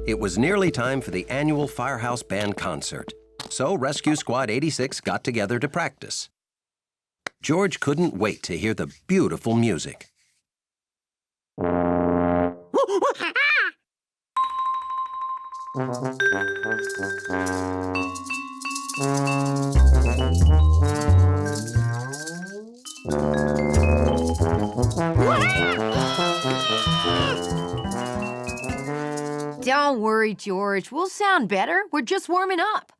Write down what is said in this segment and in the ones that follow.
It was nearly time for the annual Firehouse Band concert, so Rescue Squad 86 got together to practice. George couldn't wait to hear the beautiful music. Don't worry, George. We'll sound better. We're just warming up.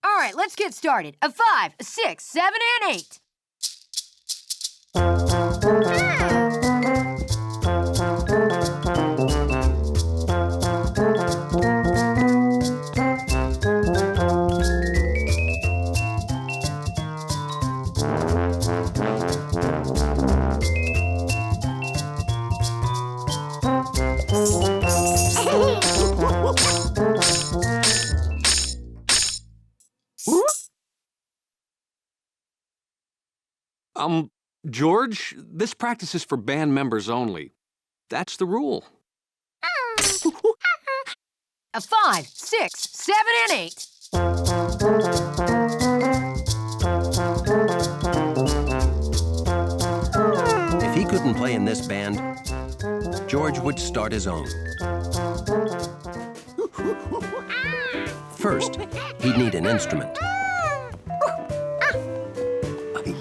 All right, let's get started. A 5, a 6, 7, and 8. George, this practice is for band members only. That's the rule. A 5, 6, 7, and 8. If he couldn't play in this band, George would start his own. First, he'd need an instrument.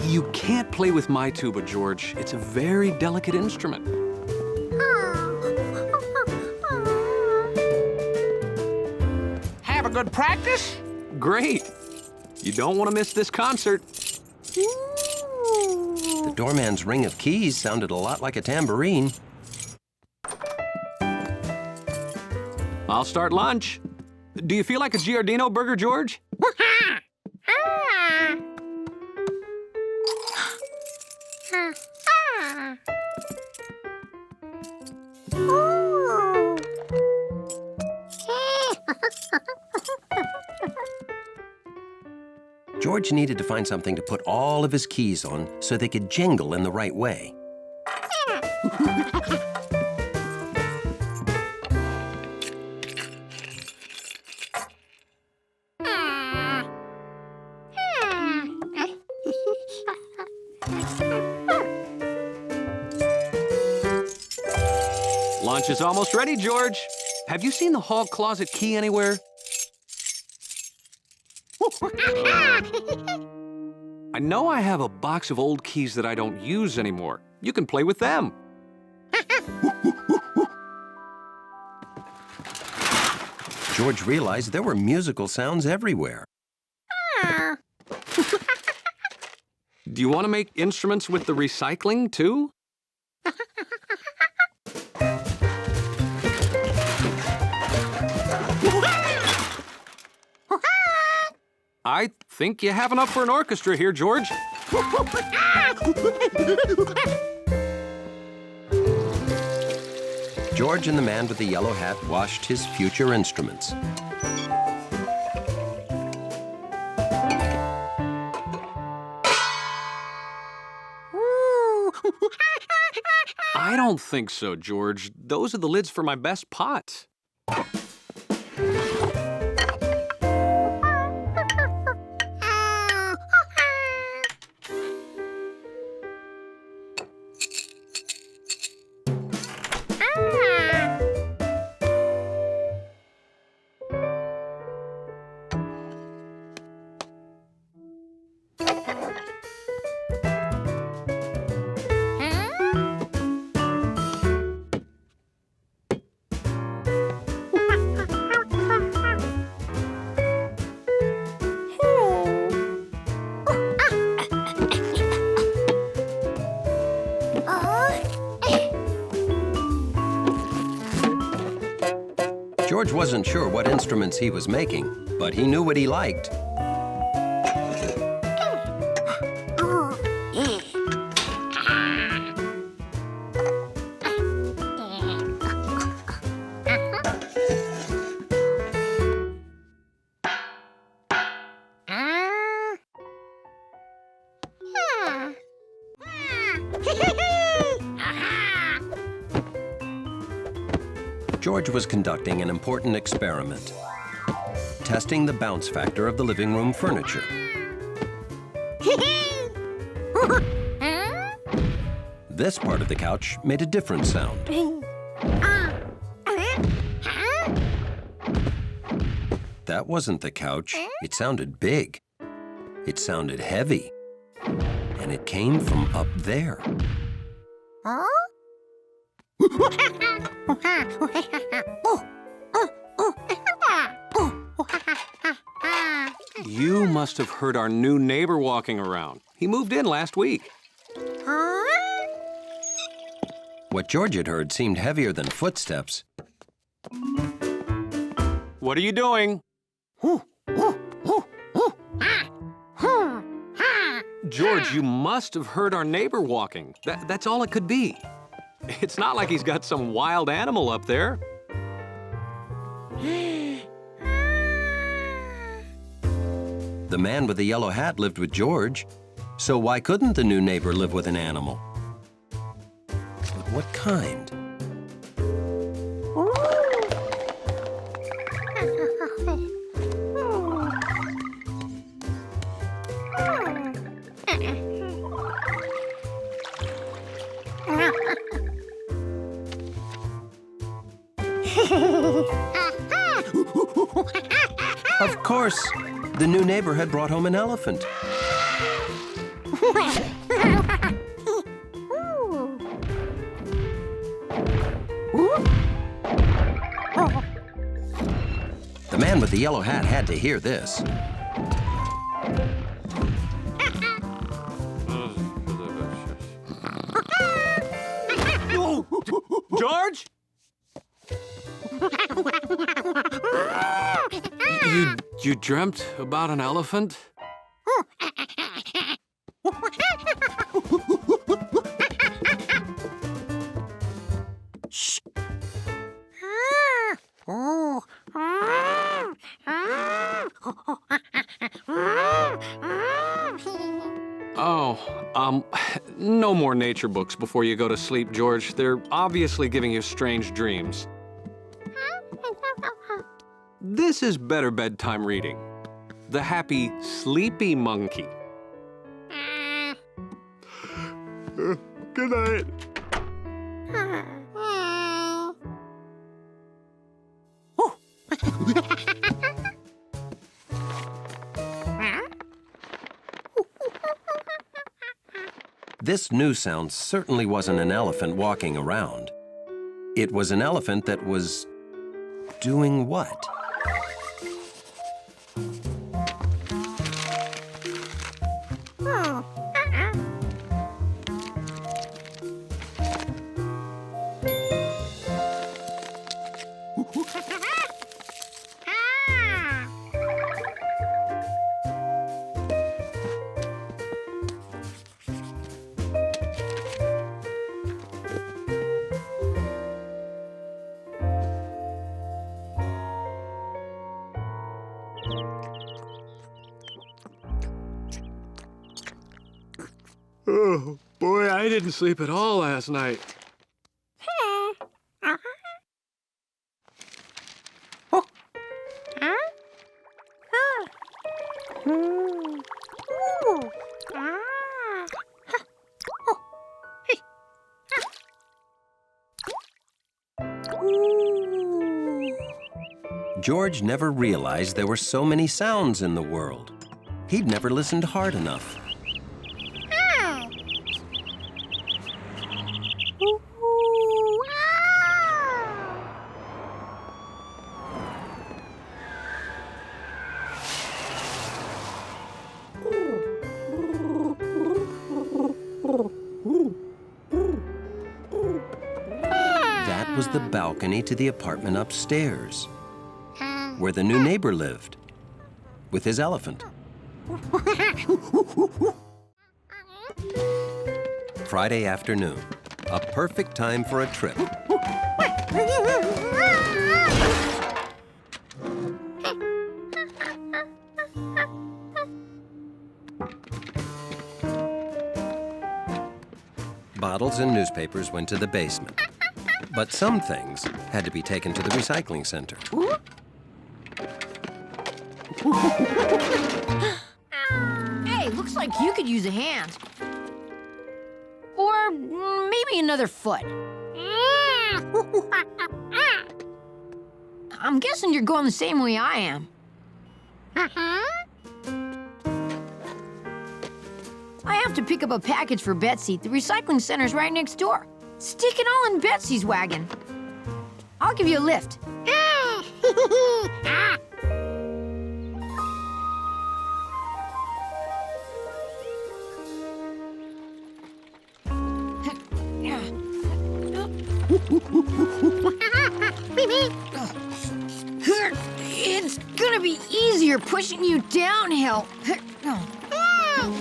You can't play with my tuba, George. It's a very delicate instrument. Have a good practice? Great. You don't want to miss this concert. The doorman's ring of keys sounded a lot like a tambourine. I'll start lunch. Do you feel like a Giardino burger, George? George needed to find something to put all of his keys on so they could jingle in the right way. Lunch is almost ready, George. Have you seen the hall closet key anywhere? I know I have a box of old keys that I don't use anymore. You can play with them. George realized there were musical sounds everywhere. Do you want to make instruments with the recycling, too? I think you have enough for an orchestra here, George. George and the man with the yellow hat washed his future instruments. I don't think so, George. Those are the lids for my best pots. George wasn't sure what instruments he was making, but he knew what he liked. George was conducting an important experiment, testing the bounce factor of the living room furniture. This part of the couch made a different sound. That wasn't the couch. It sounded big. It sounded heavy. And it came from up there. You must have heard our new neighbor walking around. He moved in last week. What George had heard seemed heavier than footsteps. What are you doing? George, you must have heard our neighbor walking. That's all it could be. It's not like he's got some wild animal up there. The man with the yellow hat lived with George, so why couldn't the new neighbor live with an animal? But what kind? Of course, the new neighbor had brought home an elephant. The man with the yellow hat had to hear this. George? You dreamt about an elephant? Shh. Oh, no more nature books before you go to sleep, George. They're obviously giving you strange dreams. This is better bedtime reading. The Happy Sleepy Monkey. Good night. This new sound certainly wasn't an elephant walking around. It was an elephant that was doing what? Oh, boy, I didn't sleep at all last night. George never realized there were so many sounds in the world. He'd never listened hard enough. That was the balcony to the apartment upstairs, where the new neighbor lived, with his elephant. Friday afternoon, a perfect time for a trip. Bottles and newspapers went to the basement. But some things had to be taken to the recycling center. Hey, looks like you could use a hand. Or maybe another foot. I'm guessing you're going the same way I am. I have to pick up a package for Betsy. The recycling center's right next door. Stick it all in Betsy's wagon. I'll give you a lift. It's gonna be easier pushing you downhill. Uh-oh!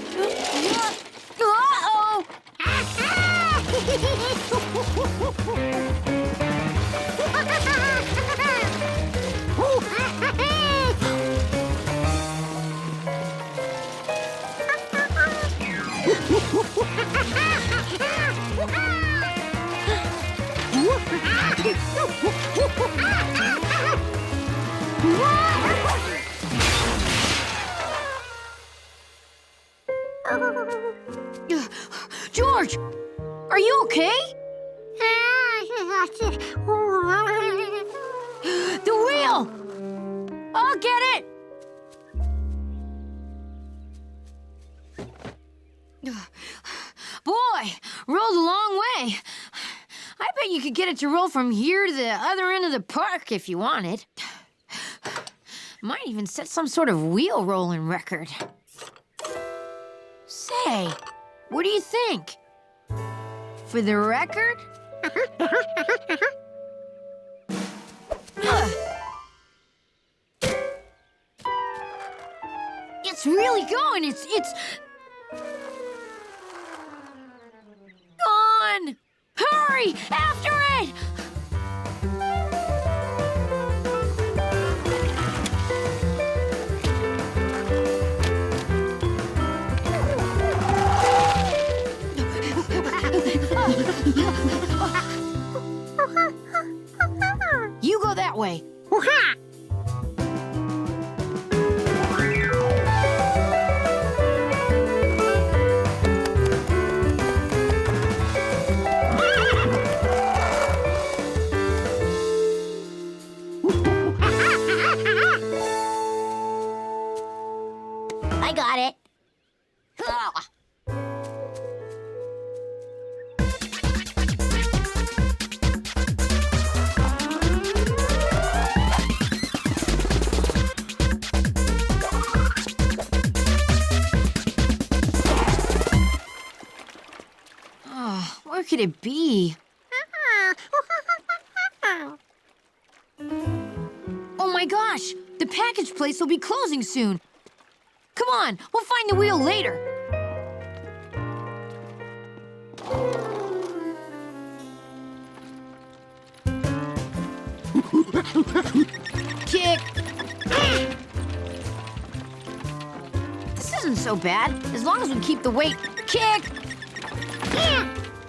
George, are you okay? The wheel! I'll get it! Boy, rolled a long way. I bet you could get it to roll from here to the other end of the park if you wanted. Might even set some sort of wheel rolling record. Say, what do you think? For the record? It's really going. It's gone. Hurry, after it! You go that way. I got it. Where could it be? Oh my gosh! The package place will be closing soon. Come on, we'll find the wheel later. Kick. This isn't so bad, as long as we keep the weight. Kick.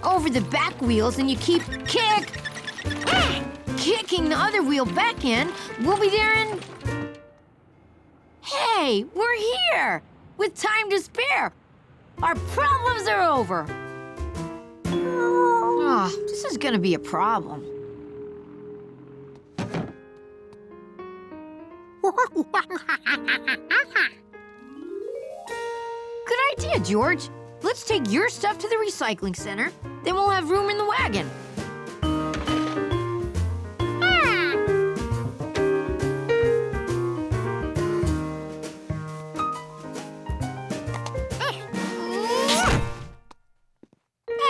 Over the back wheels and you keep kick. Kicking the other wheel back in, we'll be there in... Hey, we're here! With time to spare. Our problems are over. Oh, this is gonna be a problem. Good idea, George. Let's take your stuff to the recycling center. Then we'll have room in the wagon.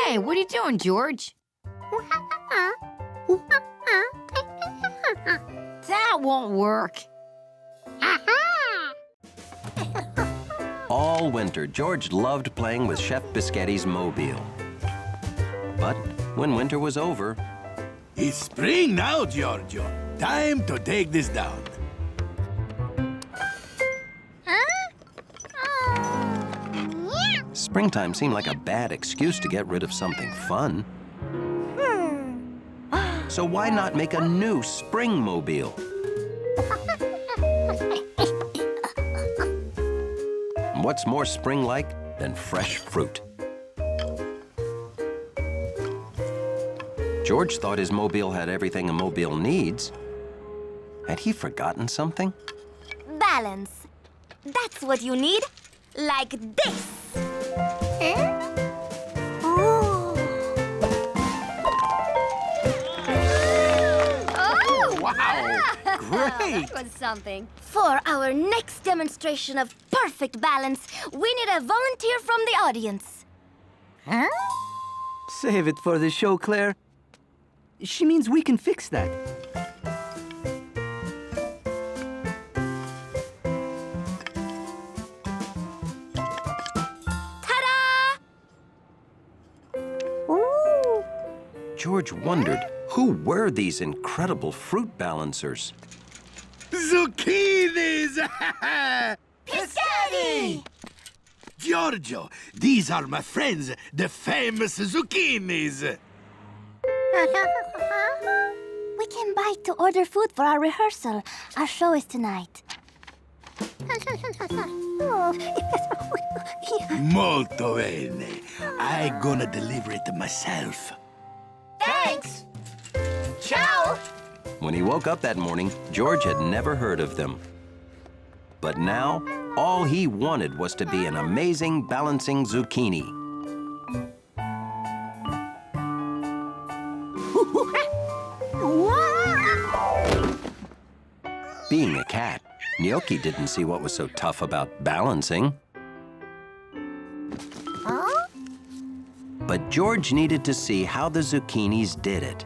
Hey, what are you doing, George? That won't work. All winter, George loved playing with Chef Biscotti's mobile. But when winter was over... It's spring now, Giorgio. Time to take this down. Springtime seemed like a bad excuse to get rid of something fun. So why not make a new spring mobile? What's more spring-like than fresh fruit? George thought his mobile had everything a mobile needs. Had he forgotten something? Balance. That's what you need. Like this. Wow! Great! That was something. For our next demonstration of perfect balance, we need a volunteer from the audience. Save it for the show, Claire. She means we can fix that. Ta-da! George wondered who were these incredible fruit balancers. Zucchinis! Piscati! Giorgio, these are my friends, the famous zucchinis. We came by to order food for our rehearsal. Our show is tonight. Molto bene. I gonna deliver it myself. Thanks! Ciao! When he woke up that morning, George had never heard of them. But now, all he wanted was to be an amazing balancing zucchini. Being a cat, Gnocchi didn't see what was so tough about balancing. But George needed to see how the zucchinis did it.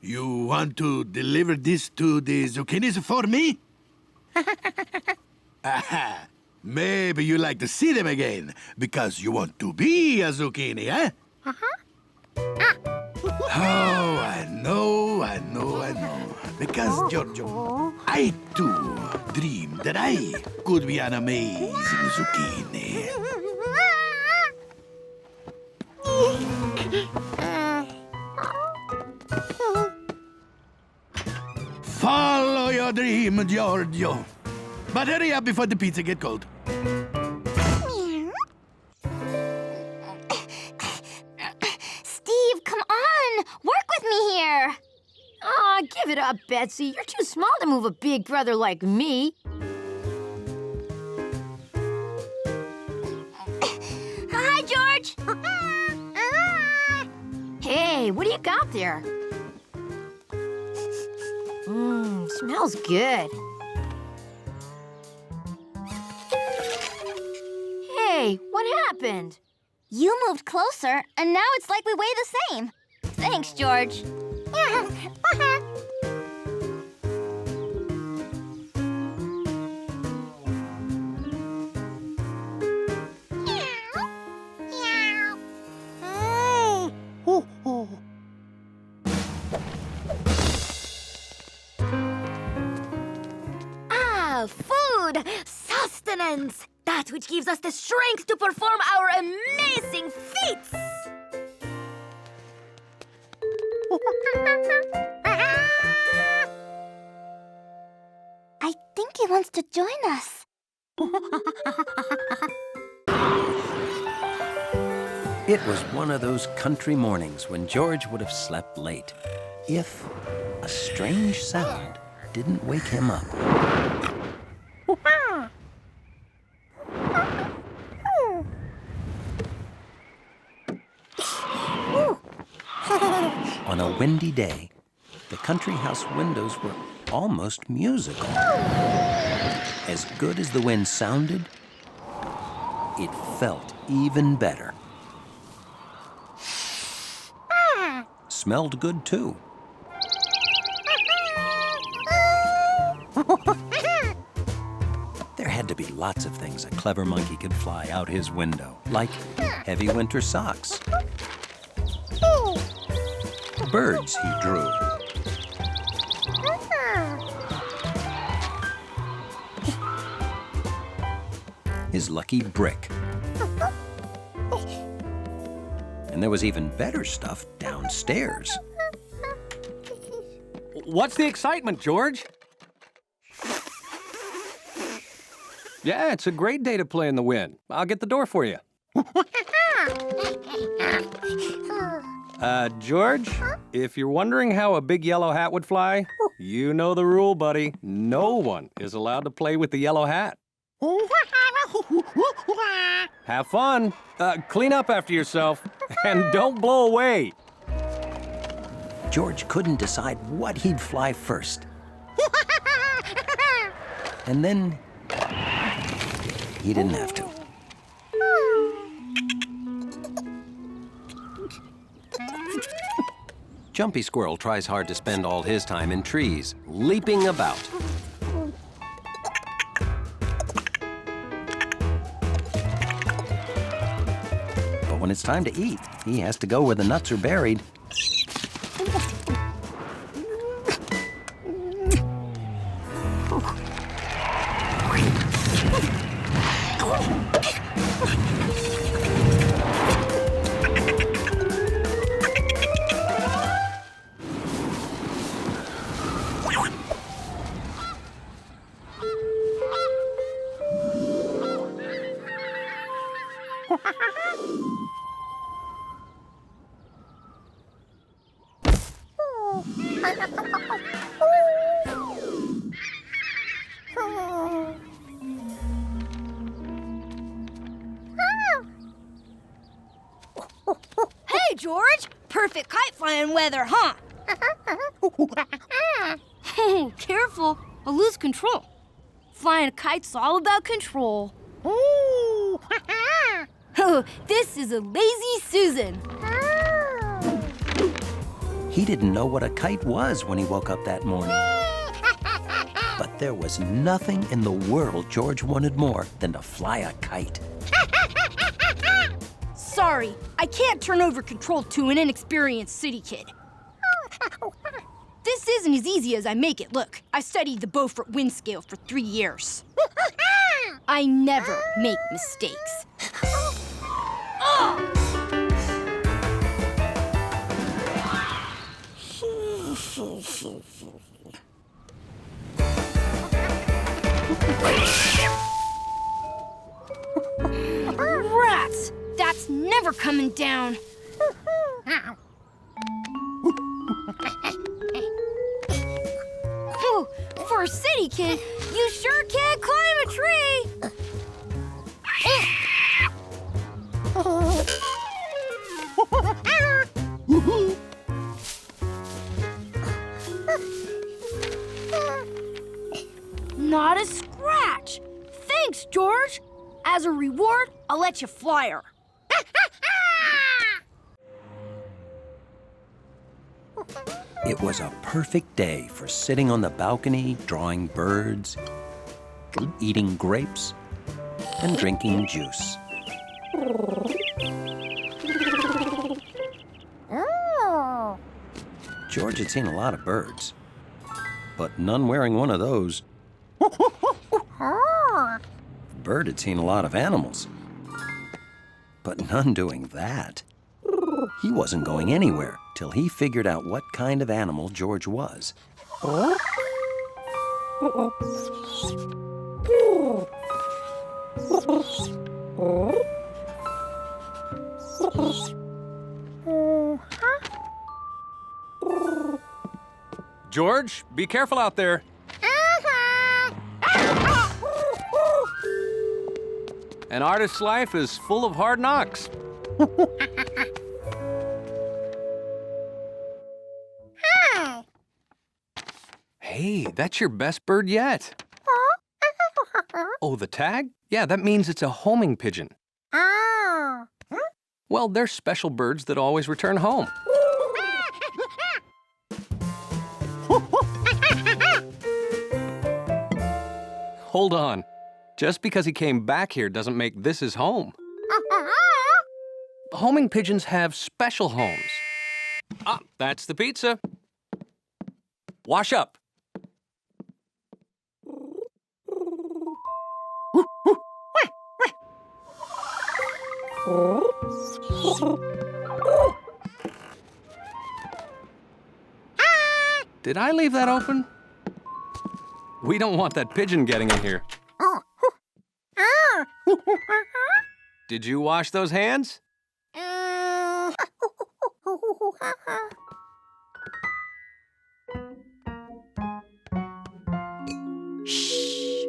You want to deliver this to the zucchinis for me? Aha! Maybe you like to see them again, because you want to be a zucchini, eh? Oh, I know. Because, Giorgio, I too dreamed that I could be an amazing zucchini. Follow your dream, Giorgio. But hurry up before the pizza get cold. Steve, come on! Work with me here! Aw, give it up, Betsy. You're too small to move a big brother like me. Hi, George! Hey, what do you got there? Smells good. Hey, what happened? You moved closer, and now it's like we weigh the same. Thanks, George. Food! Sustenance! That which gives us the strength to perform our amazing feats! I think he wants to join us. It was one of those country mornings when George would have slept late, if a strange sound didn't wake him up. On a windy day, the country house windows were almost musical. As good as the wind sounded, it felt even better. Smelled good, too. There had to be lots of things a clever monkey could fly out his window, like heavy winter socks. Birds he drew. his lucky brick. And there was even better stuff downstairs. What's the excitement, George? Yeah, it's a great day to play in the wind. I'll get the door for you. George, if you're wondering how a big yellow hat would fly, you know the rule, buddy. No one is allowed to play with the yellow hat. Have fun. Clean up after yourself. And don't blow away. George couldn't decide what he'd fly first. And then he didn't have to. Jumpy Squirrel tries hard to spend all his time in trees, leaping about. But when it's time to eat, he has to go where the nuts are buried. Hey, George! Perfect kite flying weather, huh? Oh, careful. I'll lose control. Flying a kite's all about control. Oh, this is a lazy Susan. He didn't know what a kite was when he woke up that morning. But there was nothing in the world George wanted more than to fly a kite. Sorry, I can't turn over control to an inexperienced city kid. This isn't as easy as I make it look. I studied the Beaufort wind scale for 3 years. I never make mistakes. Rats! That's never coming down. Oh, for a city kid, you sure can climb a tree. Not a scratch. Thanks, George. As a reward, I'll let you fly her. It was a perfect day for sitting on the balcony, drawing birds, eating grapes, and drinking juice. George had seen a lot of birds, but none wearing one of those. Bird had seen a lot of animals, but none doing that. He wasn't going anywhere till he figured out what kind of animal George was. George, be careful out there. An artist's life is full of hard knocks. Hey, that's your best bird yet. Oh, the tag? Yeah, that means it's a homing pigeon. Well, they're special birds that always return home. Hold on. Just because he came back here doesn't make this his home. Homing pigeons have special homes. Ah, that's the pizza. Wash up. Did I leave that open? We don't want that pigeon getting in here. Did you wash those hands? Shh.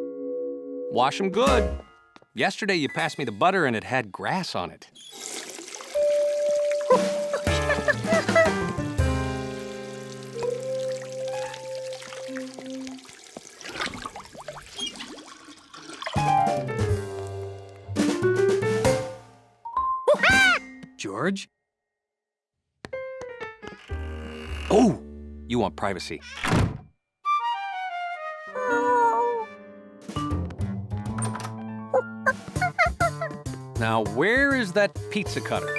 Wash them good. Yesterday you passed me the butter and it had grass on it. George? Oh, you want privacy. Now, where is that pizza cutter?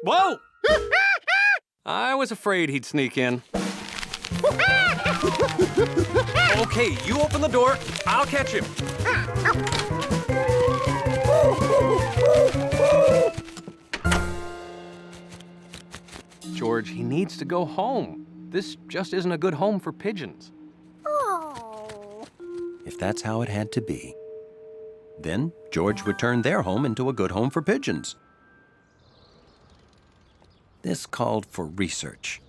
Whoa! I was afraid he'd sneak in. Okay, you open the door. I'll catch him. George, he needs to go home. This just isn't a good home for pigeons. If that's how it had to be, then George would turn their home into a good home for pigeons. This called for research.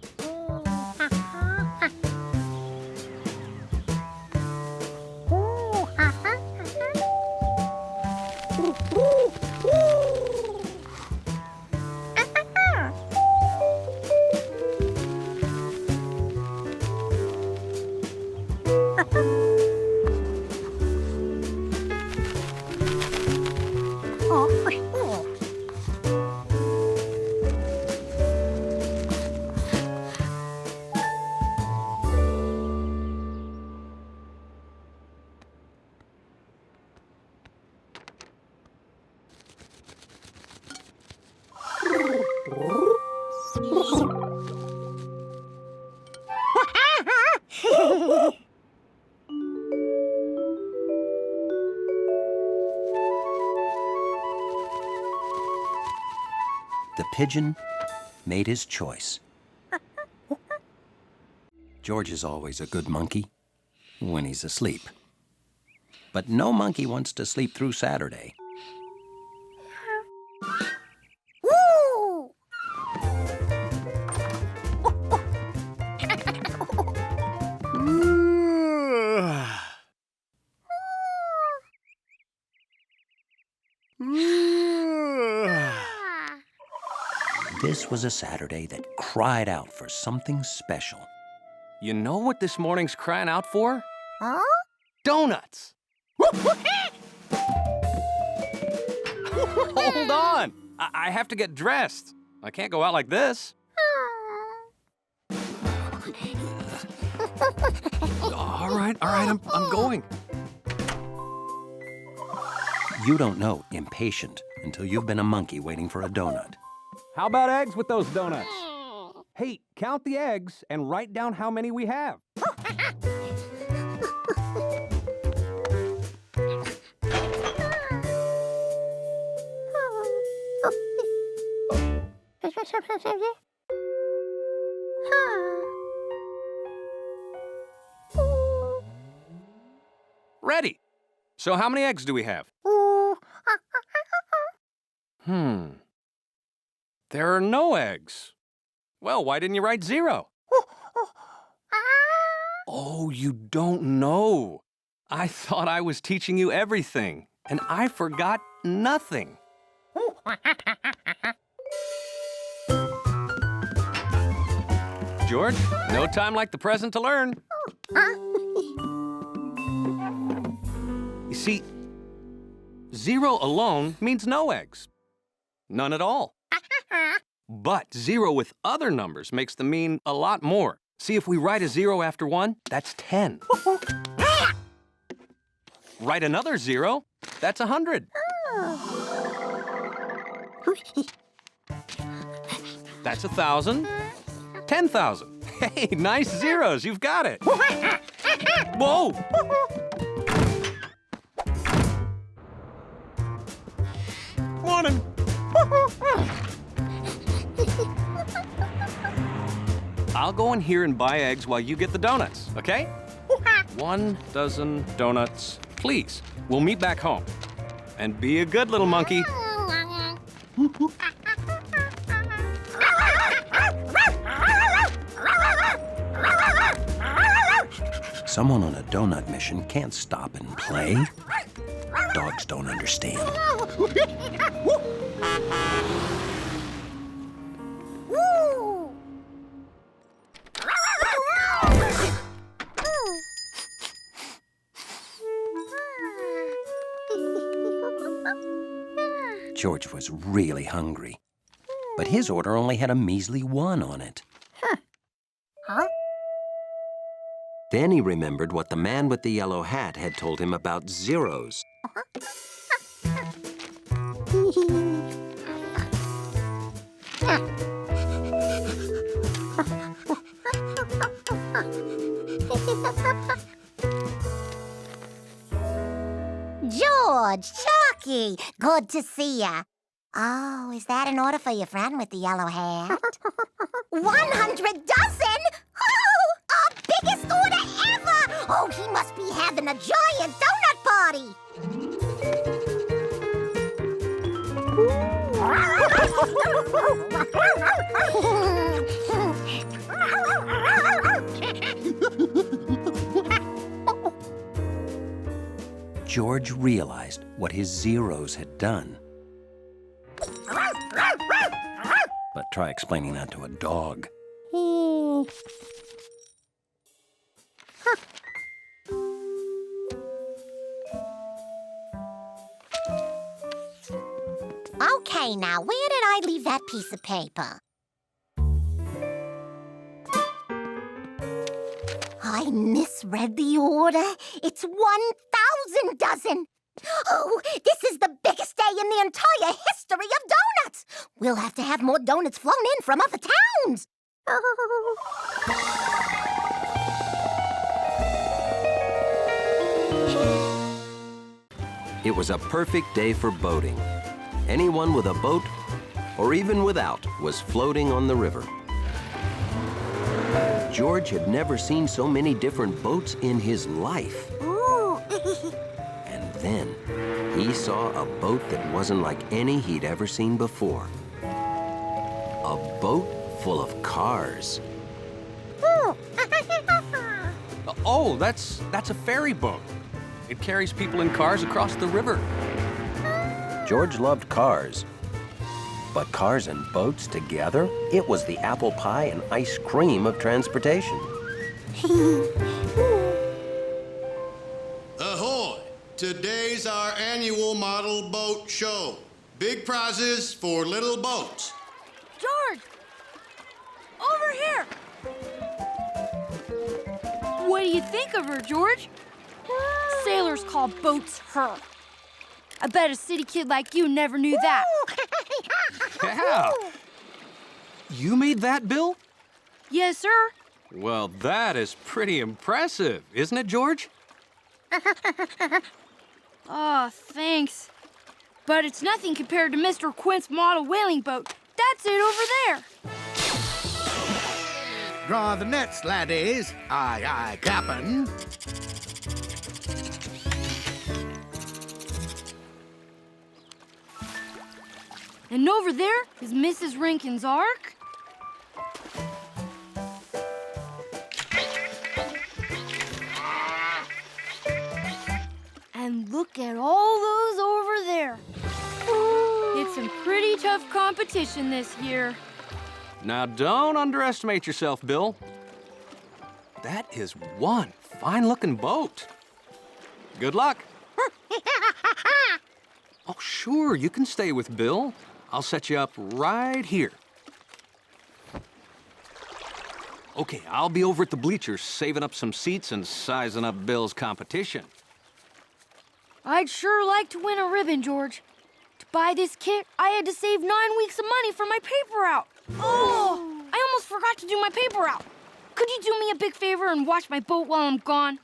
The pigeon made his choice. George is always a good monkey when he's asleep. But no monkey wants to sleep through Saturday. This was a Saturday that cried out for something special. You know what this morning's crying out for? Huh? Donuts! Hold on! I have to get dressed. I can't go out like this. All right, I'm going. You don't know impatient until you've been a monkey waiting for a donut. How about eggs with those donuts? Hey, count the eggs and write down how many we have. Ready. So how many eggs do we have? There are no eggs. Well, why didn't you write 0? Oh, you don't know. I thought I was teaching you everything, and I forgot nothing. George, no time like the present to learn. You see, 0 alone means no eggs. None at all. But 0 with other numbers makes them mean a lot more. See, if we write a 0 after 1, that's 10. Write another 0, that's 100. That's 1,000, 10,000. Hey, nice zeros. You've got it. Whoa! Morning. I'll go in here and buy eggs while you get the donuts, okay? 1 dozen donuts, please. We'll meet back home. And be a good little monkey. Someone on a donut mission can't stop and play. Dogs don't understand. George was really hungry, but his order only had a measly 1 on it. Then he remembered what the man with the yellow hat had told him about zeros. George, Chalky, good to see ya. Oh, is that an order for your friend with the yellow hat? 100 dozen? Oh, our biggest order ever! Oh, he must be having a giant donut party. George realized what his zeros had done. But try explaining that to a dog. Okay, now, where did I leave that piece of paper? I misread the order. It's 1,000 dozen. Oh, this is the biggest day in the entire history of donuts. We'll have to have more donuts flown in from other towns. It was a perfect day for boating. Anyone with a boat, or even without, was floating on the river. George had never seen so many different boats in his life. Ooh. And then he saw a boat that wasn't like any he'd ever seen before. A boat full of cars. Oh, that's a ferry boat. It carries people in cars across the river. George loved cars. But cars and boats together, it was the apple pie and ice cream of transportation. Ahoy! Today's our annual model boat show. Big prizes for little boats. George! Over here! What do you think of her, George? Sailors call boats her. I bet a city kid like you never knew that. Yeah. You made that, Bill? Yes, sir. Well, that is pretty impressive, isn't it, George? Oh, thanks. But it's nothing compared to Mr. Quint's model whaling boat. That's it over there. Draw the nets, laddies. Aye, aye, Cap'n. And over there is Mrs. Rankin's Ark. And look at all those over there. It's some pretty tough competition this year. Now, don't underestimate yourself, Bill. That is one fine-looking boat. Good luck. Oh, sure, you can stay with Bill. I'll set you up right here. Okay, I'll be over at the bleachers saving up some seats and sizing up Bill's competition. I'd sure like to win a ribbon, George. To buy this kit, I had to save 9 weeks of money for my paper route. Oh, I almost forgot to do my paper route. Could you do me a big favor and watch my boat while I'm gone?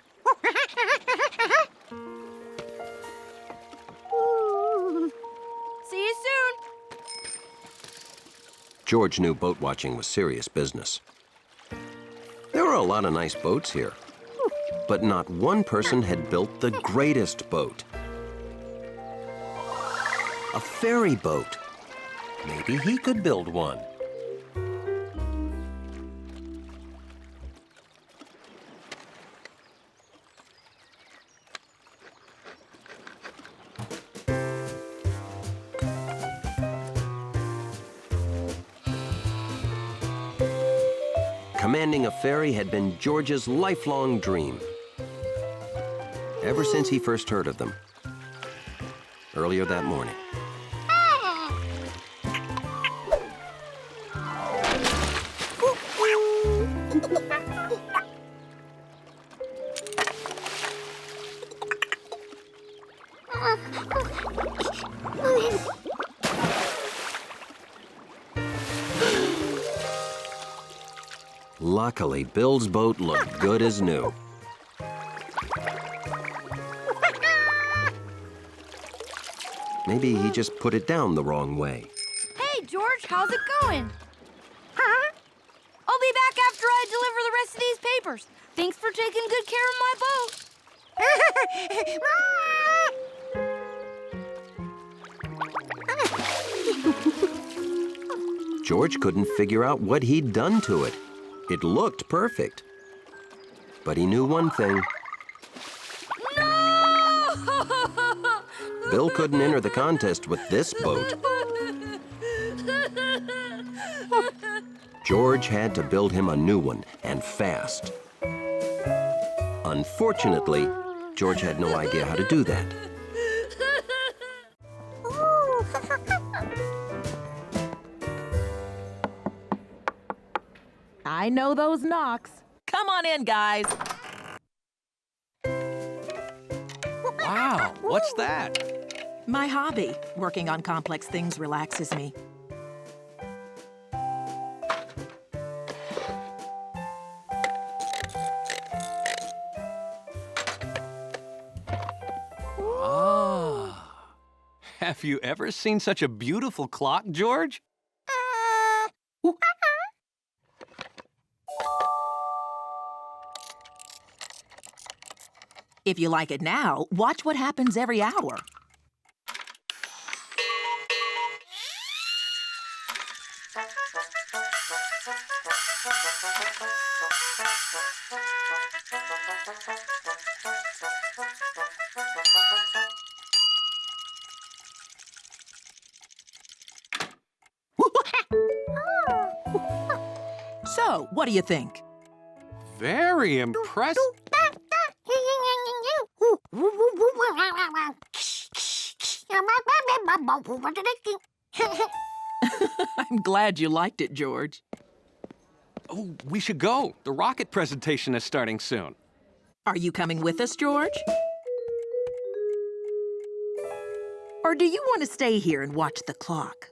See you soon. George knew boat watching was serious business. There were a lot of nice boats here, but not one person had built the greatest boat. A ferry boat. Maybe he could build one. Commanding a ferry had been George's lifelong dream, ever since he first heard of them, earlier that morning. Luckily, Bill's boat looked good as new. Maybe he just put it down the wrong way. Hey, George, how's it going? I'll be back after I deliver the rest of these papers. Thanks for taking good care of my boat. George couldn't figure out what he'd done to it. It looked perfect. But he knew one thing. No! Bill couldn't enter the contest with this boat. George had to build him a new one, and fast. Unfortunately, George had no idea how to do that. I know those knocks. Come on in, guys. Wow, what's that? My hobby, working on complex things, relaxes me. Ah. Have you ever seen such a beautiful clock, George? If you like it now, watch what happens every hour. So, what do you think? Very impressive. I'm glad you liked it, George. Oh, we should go. The rocket presentation is starting soon. Are you coming with us, George? Or do you want to stay here and watch the clock?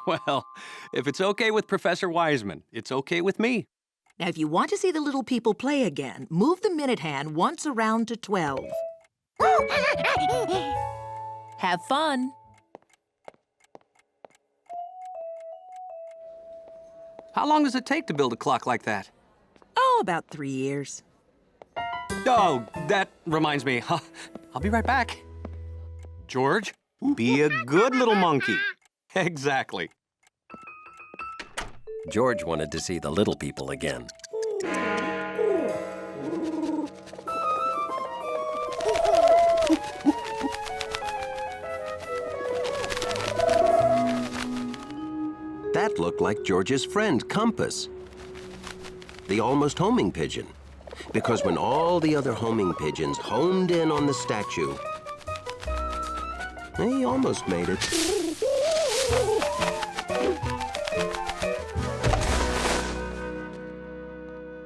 Well, if it's okay with Professor Wiseman, it's okay with me. Now, if you want to see the little people play again, move the minute hand once around to 12. Have fun. How long does it take to build a clock like that? Oh, about 3 years. Oh, that reminds me. I'll be right back. George, be a good little monkey. Exactly. George wanted to see the little people again. That looked like George's friend, Compass, the almost homing pigeon. Because when all the other homing pigeons homed in on the statue, he almost made it.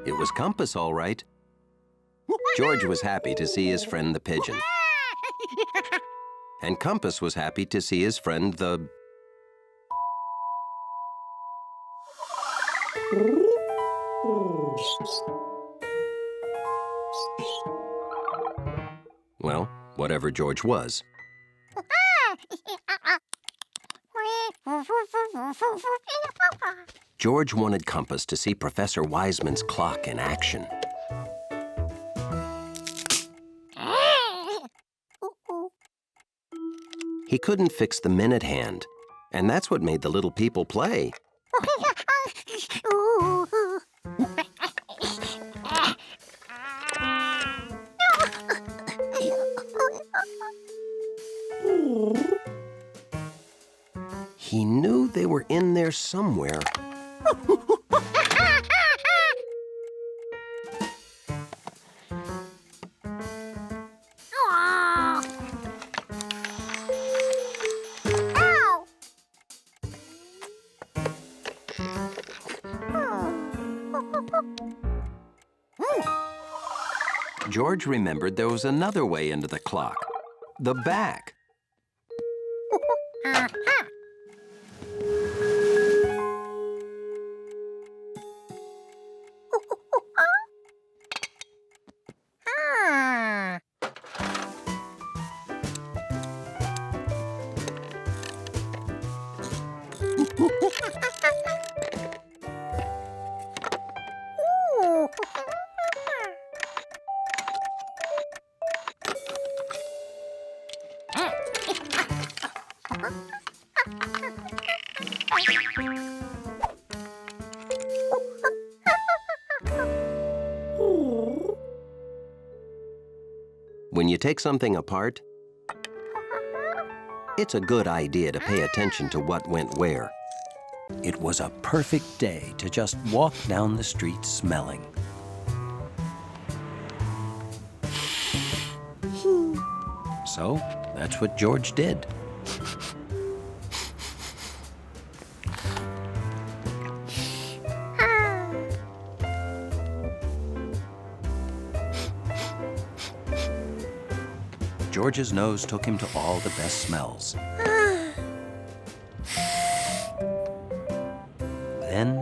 It was Compass, all right. George was happy to see his friend the pigeon. And Compass was happy to see his friend the... Well, whatever George was. George wanted Compass to see Professor Wiseman's clock in action. He couldn't fix the minute hand, and that's what made the little people play. He knew they were in there somewhere. George remembered there was another way into the clock. The back. When you take something apart, it's a good idea to pay attention to what went where. It was a perfect day to just walk down the street smelling. So, that's what George did. George's nose took him to all the best smells. Then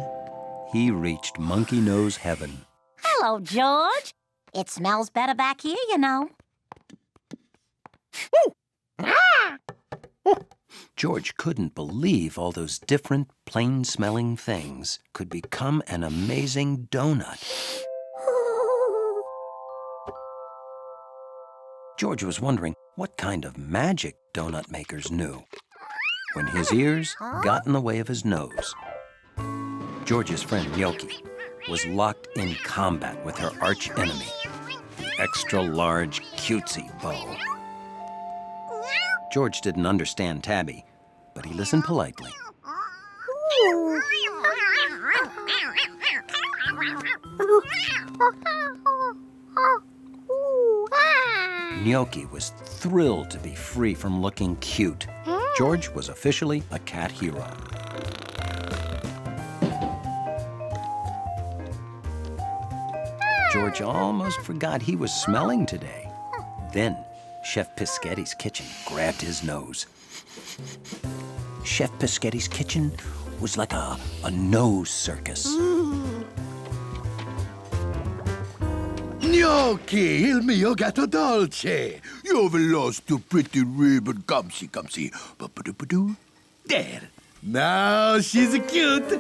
he reached Monkey Nose Heaven. Hello, George. It smells better back here, you know. George couldn't believe all those different, plain-smelling things could become an amazing donut. George was wondering what kind of magic donut makers knew when his ears got in the way of his nose. George's friend Gnocchi was locked in combat with her arch-enemy, the extra-large cutesy beau. George didn't understand Tabby, but he listened politely. Gnocchi was thrilled to be free from looking cute. George was officially a cat hero. George almost forgot he was smelling today. Then, Chef Pischetti's kitchen grabbed his nose. Chef Pischetti's kitchen was like a nose circus. Gnocchi, il mio gatto dolce. You've lost your pretty ribbon. Come see, come see. Ba-ba-doo-ba-doo. There. Now she's cute.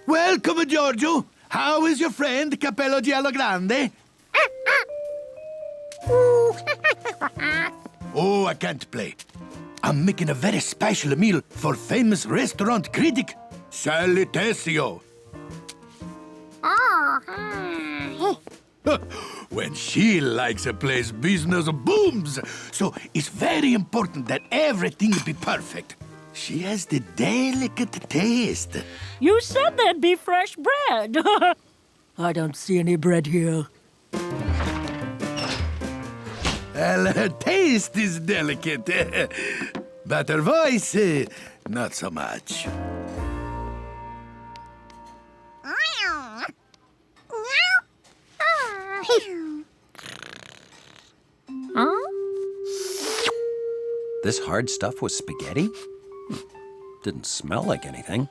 Welcome, Giorgio. How is your friend, Capello Giallo Grande? Oh, I can't play. I'm making a very special meal for famous restaurant critic, Sally Tessio. When she likes a place, business booms. So it's very important that everything be perfect. She has the delicate taste. You said there'd be fresh bread. I don't see any bread here. Well, her taste is delicate, but her voice, not so much. This hard stuff was spaghetti? Didn't smell like anything.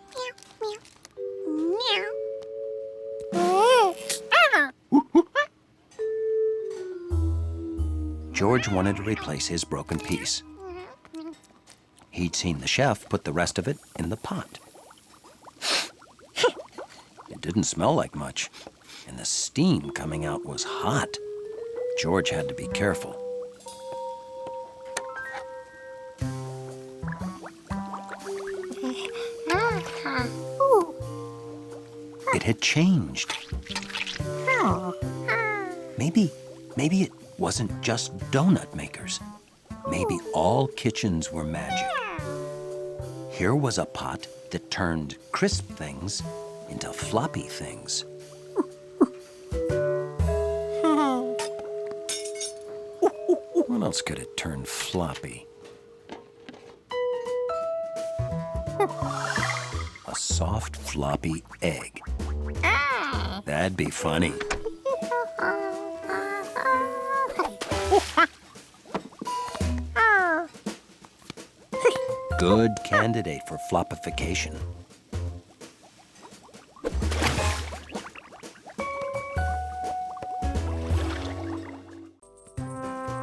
George wanted to replace his broken piece. He'd seen the chef put the rest of it in the pot. It didn't smell like much, and the steam coming out was hot. George had to be careful. It had changed. Maybe it wasn't just donut makers. Maybe all kitchens were magic. Here was a pot that turned crisp things into floppy things. What else could it turn floppy? A soft, floppy egg. That'd be funny. Good candidate for floppification.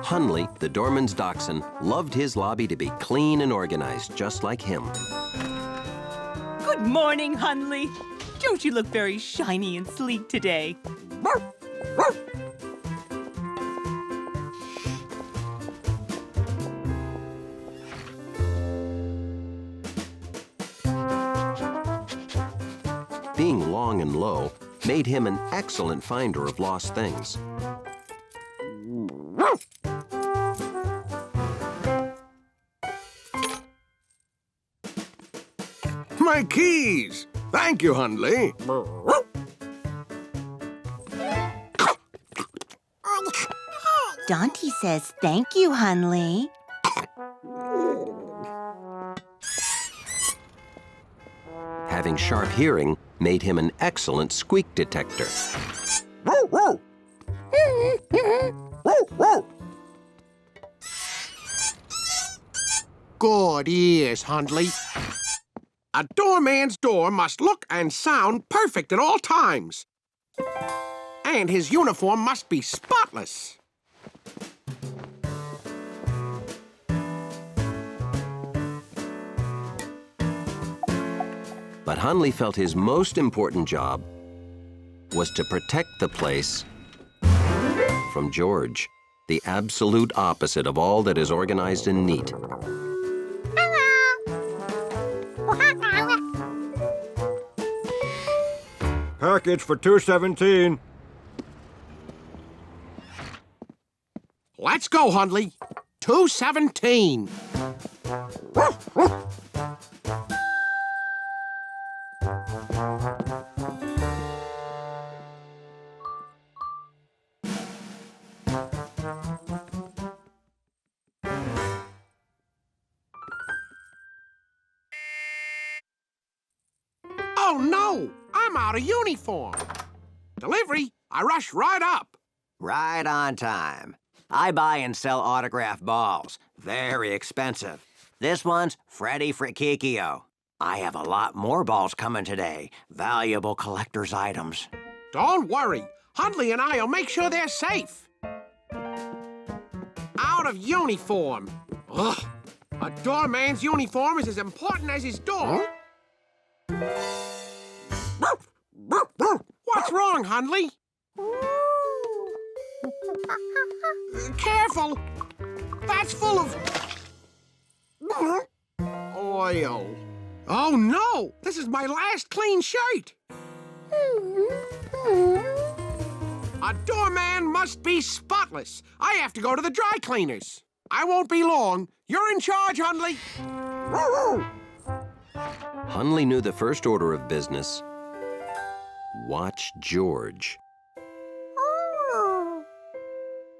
Hunley, the doorman's dachshund, loved his lobby to be clean and organized, just like him. Good morning, Hunley. Don't you look very shiny and sleek today? Being long and low made him an excellent finder of lost things. My keys! Thank you, Hunley. Dante says thank you, Hunley. Having sharp hearing made him an excellent squeak detector. Good ears, Hunley. A doorman's door must look and sound perfect at all times. And his uniform must be spotless. But Hunley felt his most important job was to protect the place from George, the absolute opposite of all that is organized and neat. Package for 217. Let's go, Hunley. 217. Oh, no! I'm out of uniform. Delivery, I rush right up. Right on time. I buy and sell autographed balls. Very expensive. This one's Freddy Frikikio. I have a lot more balls coming today. Valuable collector's items. Don't worry. Hunley and I'll make sure they're safe. Out of uniform. Ugh. A doorman's uniform is as important as his door. What's wrong, Hunley? Careful! That's full of oil. Oh, no! This is my last clean shirt. A doorman must be spotless. I have to go to the dry cleaners. I won't be long. You're in charge, Hunley. Hunley knew the first order of business. Watch George.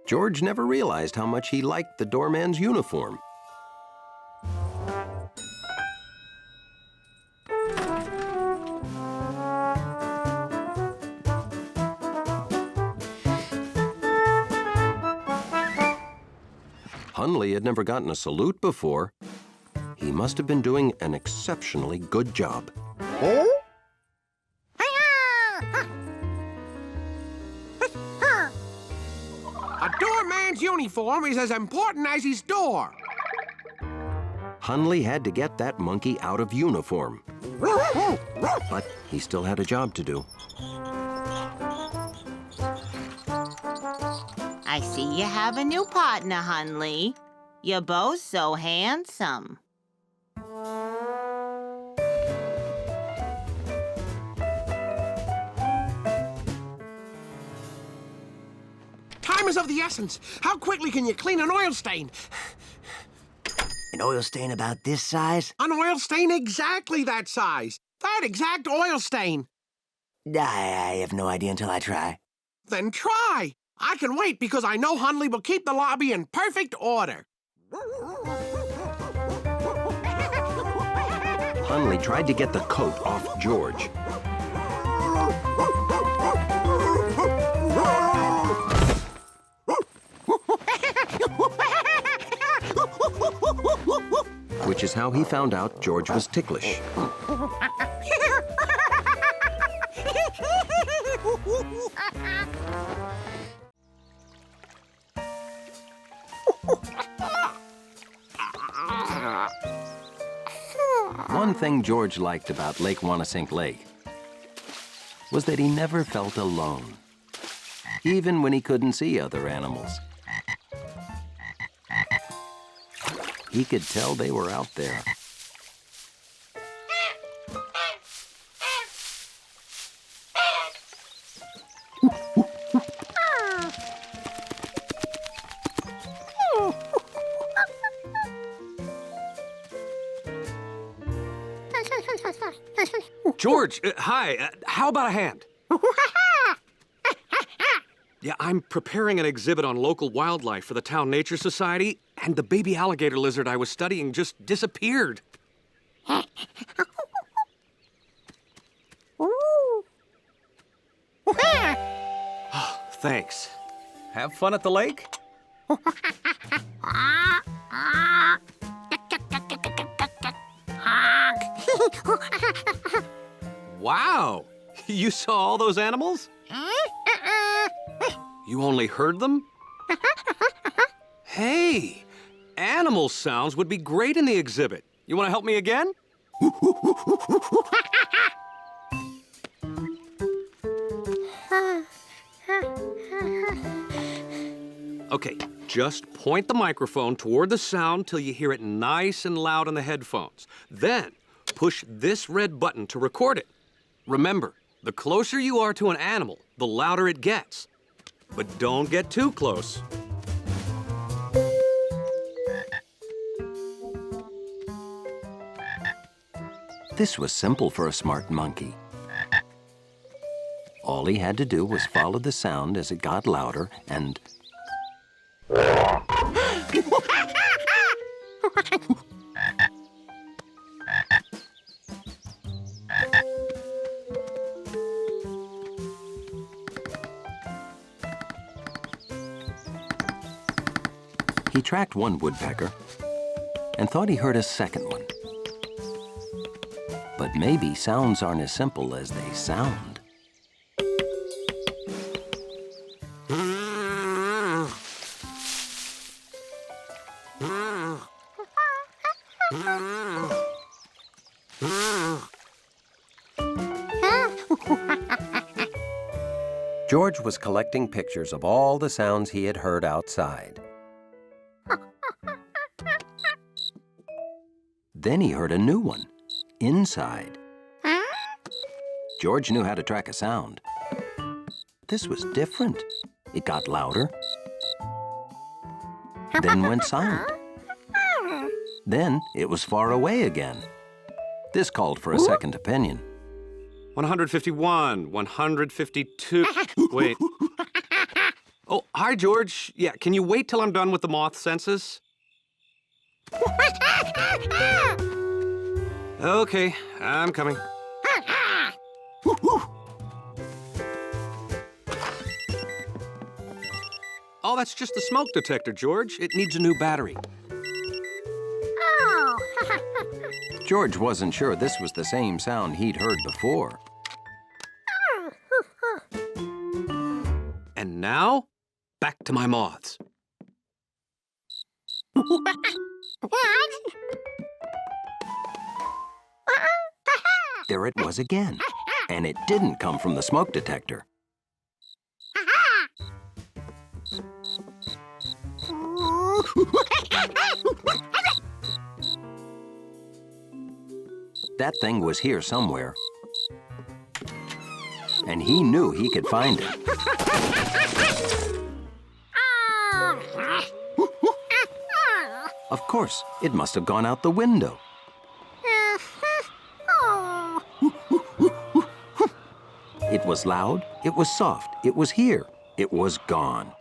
George never realized how much he liked the doorman's uniform. Hunley had never gotten a salute before. He must have been doing an exceptionally good job. A doorman's uniform is as important as his door. Hunley had to get that monkey out of uniform. But he still had a job to do. I see you have a new partner, Hunley. You're both so handsome. Time is of the essence. How quickly can you clean an oil stain? An oil stain about this size? An oil stain exactly that size. That exact oil stain. I have no idea until I try. Then try. I can wait because I know Hunley will keep the lobby in perfect order. Hunley tried to get the coat off George. Which is how he found out George was ticklish. One thing George liked about Lake Wanasink Lake was that he never felt alone, even when he couldn't see other animals. He could tell they were out there. George, hi. How about a hand? Yeah, I'm preparing an exhibit on local wildlife for the Town Nature Society, and the baby alligator lizard I was studying just disappeared. Thanks. Have fun at the lake? Wow! You saw all those animals? You only heard them? Hey! Animal sounds would be great in the exhibit. You want to help me again? Okay, just point the microphone toward the sound till you hear it nice and loud in the headphones. Then, push this red button to record it. Remember, the closer you are to an animal, the louder it gets. But don't get too close. This was simple for a smart monkey. All he had to do was follow the sound as it got louder and... He tracked one woodpecker and thought he heard a second one. But maybe sounds aren't as simple as they sound. George was collecting pictures of all the sounds he had heard outside. Then he heard a new one, inside. George knew how to track a sound. This was different. It got louder, then went silent. Then it was far away again. This called for a second opinion. 151, 152. Wait. Oh, hi, George. Yeah, can you wait till I'm done with the moth census? Okay, I'm coming. Oh, that's just the smoke detector, George. It needs a new battery. George wasn't sure this was the same sound he'd heard before. And now, back to my moths. There it was again. And it didn't come from the smoke detector. That thing was here somewhere. And he knew he could find it. Of course, it must have gone out the window. It was loud, it was soft, it was here, it was gone.